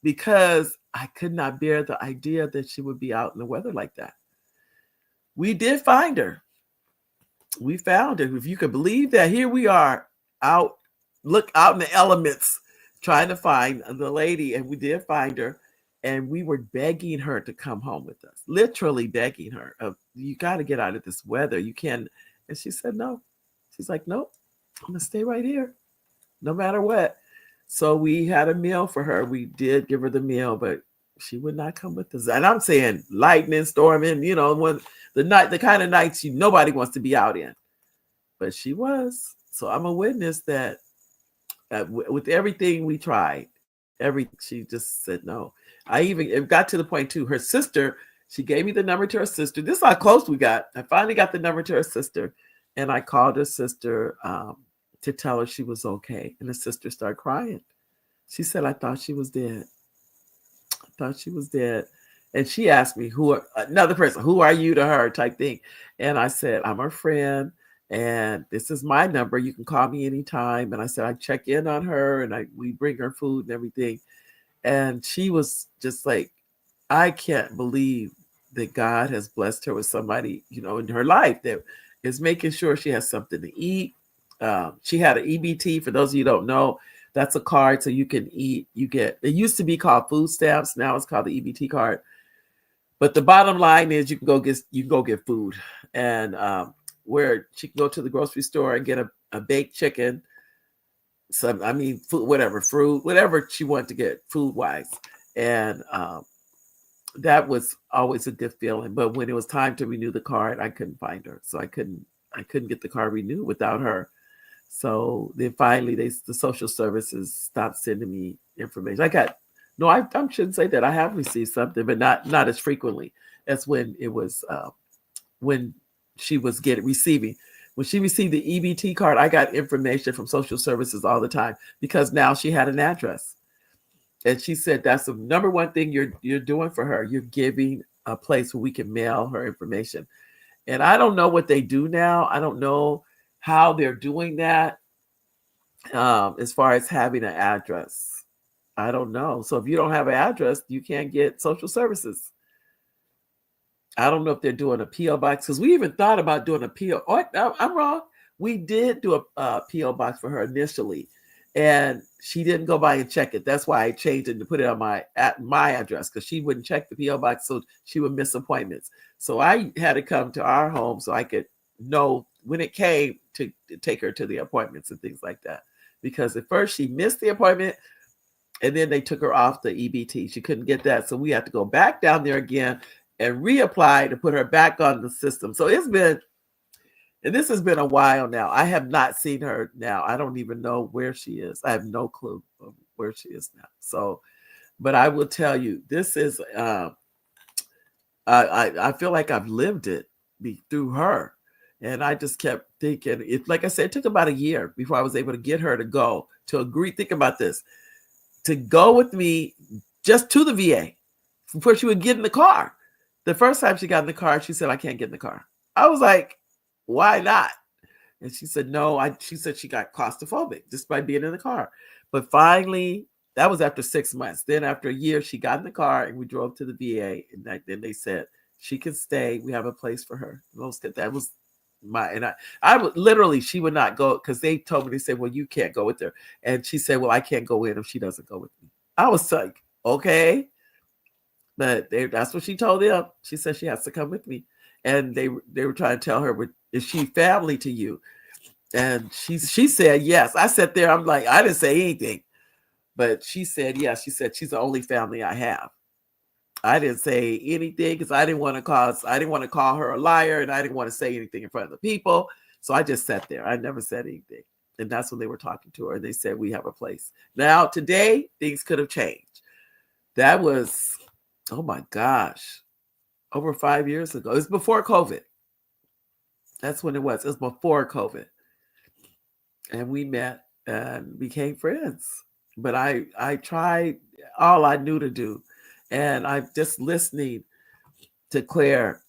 because I could not bear the idea that she would be out in the weather like that. We did find her. We found her. If you could believe that, here we are out in the elements trying to find the lady, and we did find her. And we were begging her to come home with us, literally begging her. You got to get out of this weather. You can't. And she said no. She's like, nope, I'm going to stay right here no matter what. So we had a meal for her. We did give her the meal, but she would not come with us. And I'm saying lightning, storming, when the kind of nights nobody wants to be out in. But she was. So I'm a witness that with everything we tried, she just said no. It got to the point too. Her sister, she gave me the number to her sister. This is how close we got. I finally got the number to her sister, and I called her sister to tell her she was okay. And the sister started crying. She said, I thought she was dead. And she asked me, another person, who are you to her type thing. And I said, I'm her friend. And this is my number. You can call me anytime. And I said, I check in on her and we bring her food and everything. And she was just like, I can't believe that God has blessed her with somebody, in her life that is making sure she has something to eat. She had an EBT. For those of you who don't know, that's a card so you can eat. It used to be called food stamps. Now it's called the EBT card. But the bottom line is you can go get food, and where she can go to the grocery store and get a baked chicken, food, whatever, fruit, whatever she wanted to get food wise. And that was always a good feeling. But when it was time to renew the card, I couldn't find her. So I couldn't get the card renewed without her. So then finally the social services stopped sending me information. I shouldn't say that. I have received something, but not as frequently as when it was when she was receiving. When she received the EBT card, I got information from social services all the time because now she had an address. And she said that's the number one thing you're doing for her. You're giving a place where we can mail her information. And I don't know what they do now. I don't know how they're doing that as far as having an address. I don't know. So if you don't have an address, you can't get social services. I don't know if they're doing a P.O. box because we even thought about doing a P.O. Oh, no, I'm wrong. We did do a P.O. box for her initially, and she didn't go by and check it. That's why I changed it to put it on my address because she wouldn't check the P.O. box, so she would miss appointments. So I had to come to our home so I could know when it came to take her to the appointments and things like that. Because at first she missed the appointment, and then they took her off the EBT. She couldn't get that, so we had to go back down there again and reapply to put her back on the system. So it's been, and this has been a while now. I have not seen her now. I don't even know where she is. I have no clue of where she is now. So, but I will tell you, this is, I feel like I've lived it through her. And I just kept thinking, like I said, it took about a year before I was able to get her to go, to agree. Think about this, to go with me just to the VA before she would get in the car. The first time she got in the car, she said, I can't get in the car. I was like, why not? And she said, no, she said she got claustrophobic just by being in the car. But finally, that was after 6 months. Then after a year, she got in the car and we drove to the VA. And then they said, she can stay. We have a place for her. That was I would literally, she would not go because they told me, they said, well, you can't go with her. And she said, well, I can't go in if she doesn't go with me. I was like, okay. But that's what she told them. She said she has to come with me. And they were trying to tell her, is she family to you? And she said, yes. I sat there. I'm like, I didn't say anything. But she said, yes. She said, she's the only family I have. I didn't say anything because I didn't want to call her a liar, and I didn't want to say anything in front of the people. So I just sat there. I never said anything. And that's when they were talking to her. And they said, we have a place. Now, today, things could have changed. That was, oh my gosh, over 5 years ago. It was before COVID. That's when it was. It was before COVID. And we met and became friends. But I tried all I knew to do. And I'm just listening to Claire.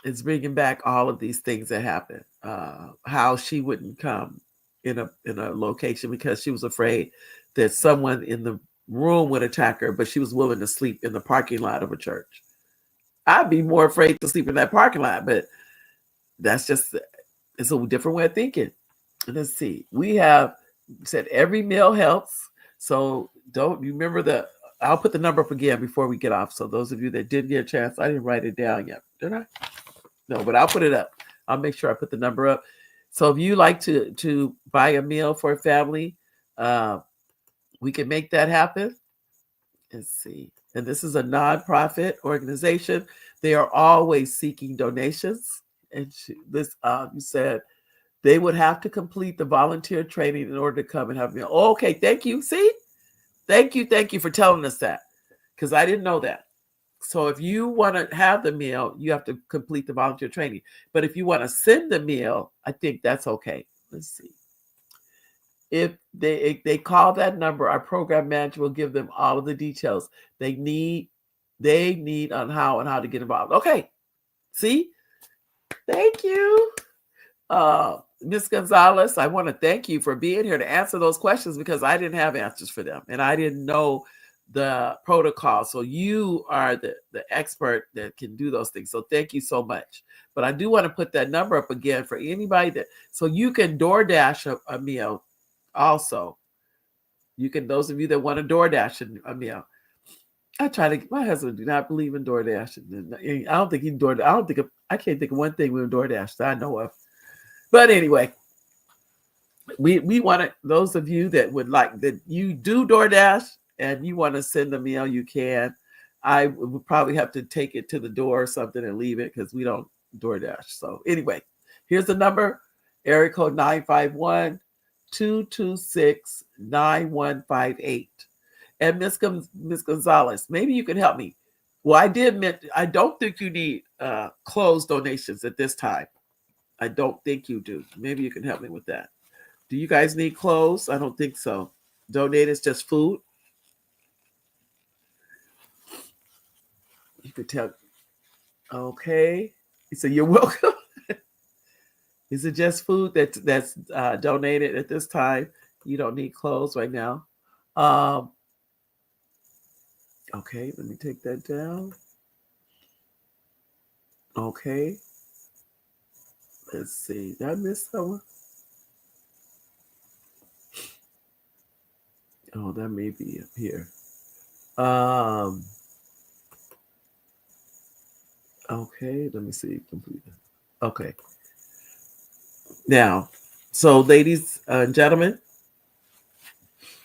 It's bringing back all of these things that happened. How she wouldn't come in a location because she was afraid that someone in the room would attack her, but she was willing to sleep in the parking lot of a church. I'd be more afraid to sleep in that parking lot, but that's just, it's a different way of thinking. Let's see. We have said every meal helps. So don't you remember I'll put the number up again before we get off. So those of you that didn't get a chance, I didn't write it down yet. Did I? No, but I'll put it up. I'll make sure I put the number up. So if you like to buy a meal for a family, we can make that happen. Let's see. And this is a nonprofit organization. They are always seeking donations. And you said they would have to complete the volunteer training in order to come and have a meal. Oh, okay, thank you. See? Thank you for telling us that, because I didn't know that. So if you want to have the meal, you have to complete the volunteer training. But if you want to send the meal, I think that's okay. Let's see. If they call that number, our program manager will give them all of the details they need on how to get involved. Okay. See? Thank you. Ms. Gonzalez, I want to thank you for being here to answer those questions because I didn't have answers for them and I didn't know the protocol. So you are the expert that can do those things. So thank you so much. But I do want to put that number up again for anybody so you can DoorDash a meal also. You can, those of you that want to DoorDash a meal. My husband do not believe in DoorDash. I don't think he DoorDash. I can't think of one thing with DoorDash that I know of. But anyway, we want to, those of you that would like, that you do DoorDash and you want to send a meal, you can. I would probably have to take it to the door or something and leave it because we don't DoorDash. So anyway, here's the number, area code 951-226-9158. And Ms. Gonzalez, maybe you can help me. Well, I don't think you need clothes donations at this time. I don't think you do. Maybe you can help me with that. Do you guys need clothes? I don't think so. Donate is just food. You could tell. Okay. So you're welcome. Is it just food that's donated at this time? You don't need clothes right now. Okay, let me take that down. Okay. Let's see. Did I miss someone? Oh, that may be up here. Um. Okay. Let me see. Completed. Okay. Now, so ladies and gentlemen,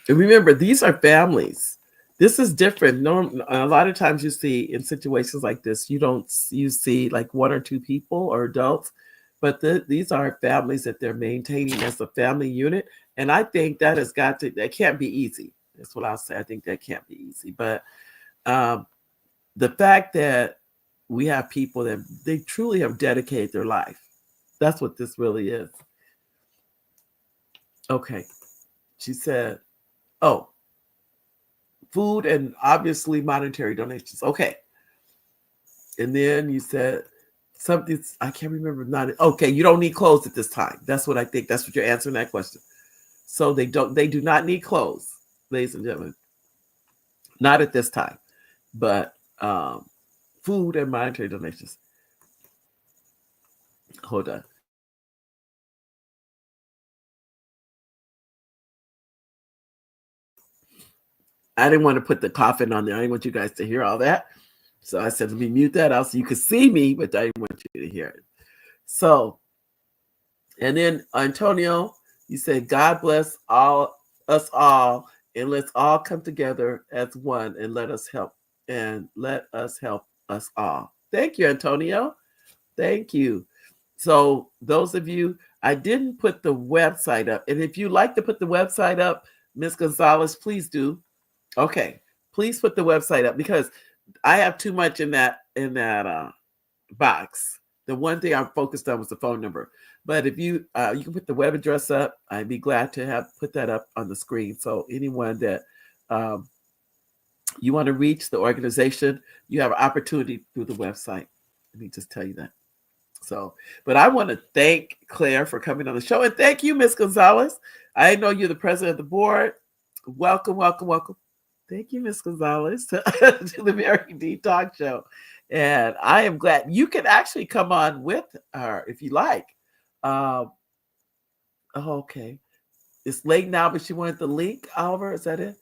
remember these are families. This is different. No, a lot of times you see in situations like this, you see like one or two people or adults, but these are families that they're maintaining as a family unit, and I think that can't be easy. That's what I'll say. I think that can't be easy, but um, the fact that we have people that they truly have dedicated their life. That's what this really is. Okay. She said, oh, food and obviously monetary donations. Okay. And then you said something, I can't remember. Not okay. You don't need clothes at this time. That's what I think. That's what you're answering that question. So they do not need clothes, ladies and gentlemen. Not at this time, but food and monetary donations. Hold on. I didn't want to put the coffin on there. I didn't want you guys to hear all that. So I said, let me mute that out so you could see me, but I didn't want you to hear it. So, and then Antonio, you said, God bless us all, and let's all come together as one and let us help us all. Thank you, Antonio. Thank you. So those of you, I didn't put the website up. And if you like to put the website up, Ms. Gonzalez, please do. Okay. Please put the website up because I have too much in that box. The one thing I'm focused on was the phone number. But if you can put the web address up, I'd be glad to have put that up on the screen. So anyone that you want to reach the organization, you have an opportunity through the website. Let me just tell you that. So, but I want to thank Claire for coming on the show. And thank you, Ms. Gonzalez. I know you're the president of the board. Welcome, welcome, welcome. Thank you, Ms. Gonzalez, to the Mary D Talk Show. And I am glad you can actually come on with her if you like. Okay. It's late now, but she wanted the link, Oliver. Is that it?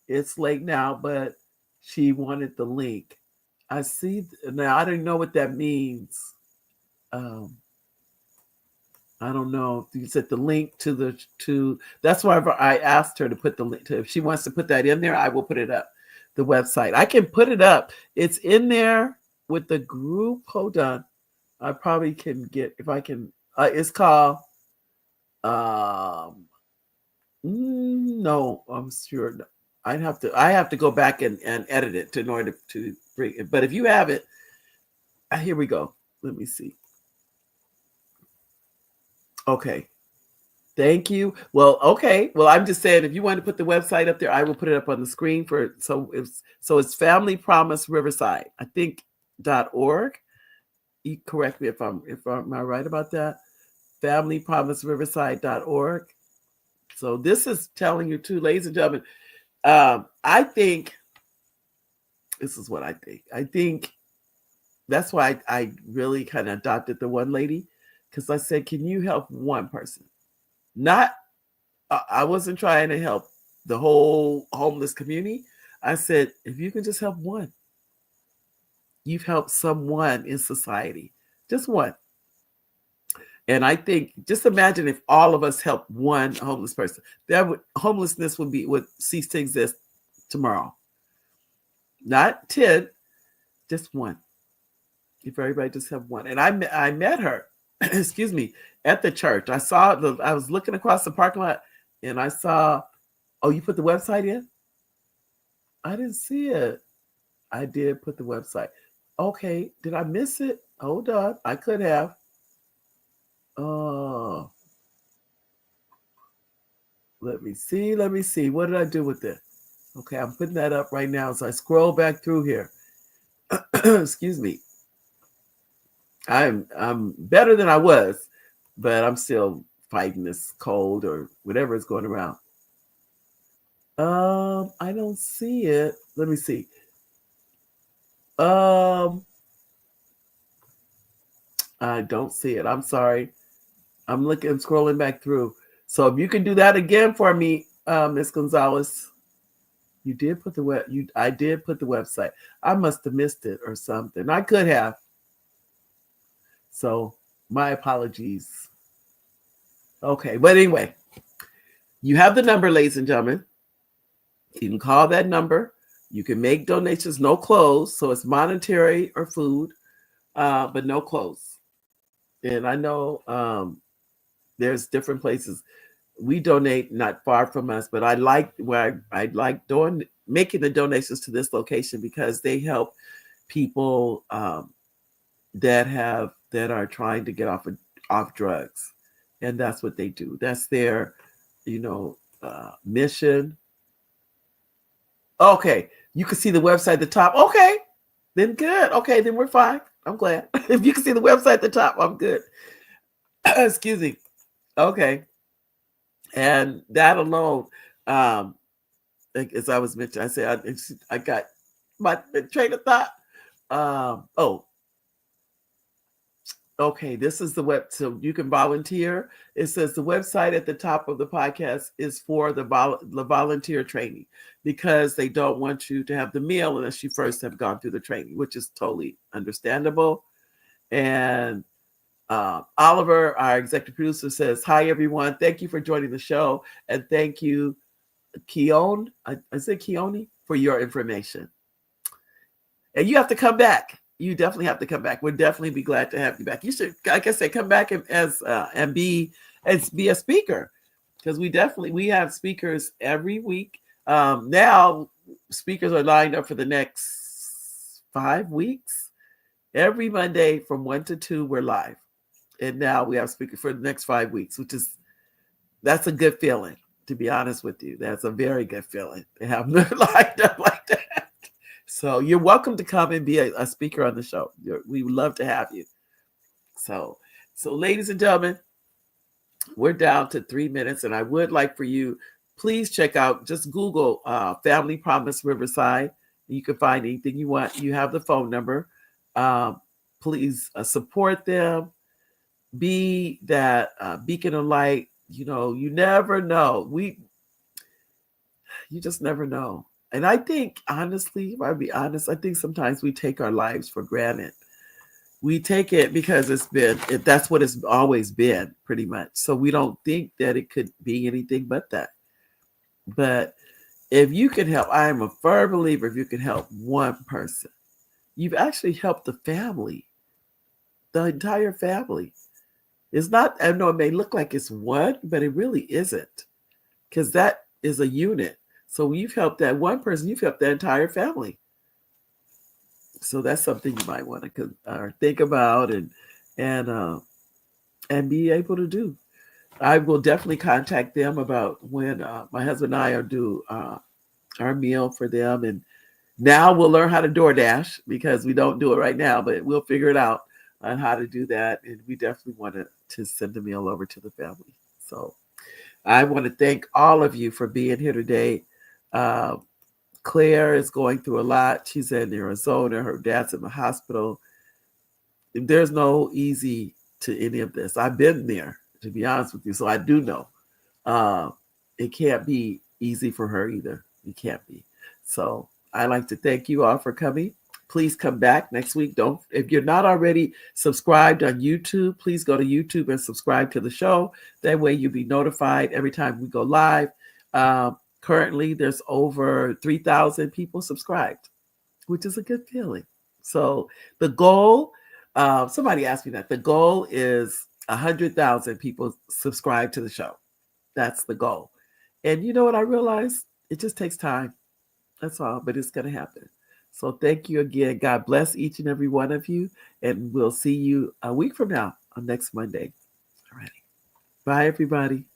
It's late now, but she wanted the link. I see. Now, I don't know what that means. I don't know. You said the link to that's why I asked her to put the link to. If she wants to put that in there, I will put it up. The website. I can put it up. It's in there with the group. Hold on. I probably can get if I can. It's called. No, I'm sure. I have to go back and edit it in order to bring it. But if you have it, here we go. Let me see. Okay. Thank you. Well, okay. Well, I'm just saying if you want to put the website up there, I will put it up on the screen it's Family Promise Riverside, I think .org. You correct me if am I right about that? FamilyPromiseRiverside.org. So this is telling you too, ladies and gentlemen. I think this is what I think. I think that's why I really kind of adopted the one lady because I said, can you help one person? I wasn't trying to help the whole homeless community. I said, if you can just help one, you've helped someone in society, just one. And I think, just imagine if all of us helped one homeless person, homelessness would cease to exist tomorrow. Not 10, just one. If everybody just have one. And I met her, excuse me, at the church. I was looking across the parking lot and I saw, oh, you put the website in? I didn't see it. I did put the website. Okay, did I miss it? Hold on, I could have. Oh, let me see. What did I do with it? Okay, I'm putting that up right now. So I scroll back through here. Excuse me. I'm better than I was, but I'm still fighting this cold or whatever is going around. I don't see it. Let me see. I don't see it. I'm sorry. I'm scrolling back through. So if you can do that again for me, Ms. Gonzalez. You did put I did put the website. I must have missed it or something. I could have. So my apologies. Okay, but anyway, you have the number, ladies and gentlemen. You can call that number. You can make donations, no clothes. So it's monetary or food, but no clothes. And I know there's different places. We donate not far from us, but I like making the donations to this location because they help people that are trying to get off drugs, and that's what they do. That's their, mission. Okay, you can see the website at the top. Okay, then good. Okay, then we're fine. I'm glad. If you can see the website at the top, I'm good. Excuse me. Okay. And that alone, as I was mentioning, I said I got my train of thought. Okay, this is the web, so you can volunteer. It says the website at the top of the podcast is for the volunteer training because they don't want you to have the meal unless you first have gone through the training, which is totally understandable. And Oliver, our executive producer, says, "Hi, everyone. Thank you for joining the show. And thank you, Keone, I said Keone, for your information. And you have to come back. You definitely have to come back. We'd definitely be glad to have you back. You should, like I said, come back and be a speaker because we have speakers every week. Now, speakers are lined up for the next 5 weeks. Every Monday from 1 to 2, we're live. And now we have speakers for the next 5 weeks, that's a good feeling, to be honest with you. That's a very good feeling to have them lined up like that. So you're welcome to come and be a speaker on the show. We would love to have you. So ladies and gentlemen, we're down to 3 minutes, and I would like for you, please check out, just Google Family Promise Riverside. You can find anything you want. You have the phone number. Please support them. Be that beacon of light. You never know. You just never know. And I think, honestly, if I be honest, I think sometimes we take our lives for granted. We take it because that's what it's always been, pretty much. So we don't think that it could be anything but that. But if you can help, I am a firm believer, if you can help one person, you've actually helped the family, the entire family. It's not, I know it may look like it's one, but it really isn't, because that is a unit. So you've helped that one person, you've helped that entire family. So that's something you might want to think about and be able to do. I will definitely contact them about when my husband and I are due our meal for them. And now we'll learn how to DoorDash because we don't do it right now, but we'll figure it out on how to do that. And we definitely want to send a meal over to the family. So I want to thank all of you for being here today. Claire is going through a lot. She's in Arizona. Her dad's in the hospital. There's no easy to any of this. I've been there, to be honest with you. So I do know it can't be easy for her either. It can't be. So I'd like to thank you all for coming. Please come back next week. If you're not already subscribed on YouTube, please go to YouTube and subscribe to the show. That way you'll be notified every time we go live. Currently, there's over 3,000 people subscribed, which is a good feeling. So the goal, somebody asked me that, the goal is 100,000 people subscribe to the show. That's the goal. And you know what I realized? It just takes time. That's all, but it's going to happen. So thank you again. God bless each and every one of you. And we'll see you a week from now on next Monday. All right. Bye, everybody.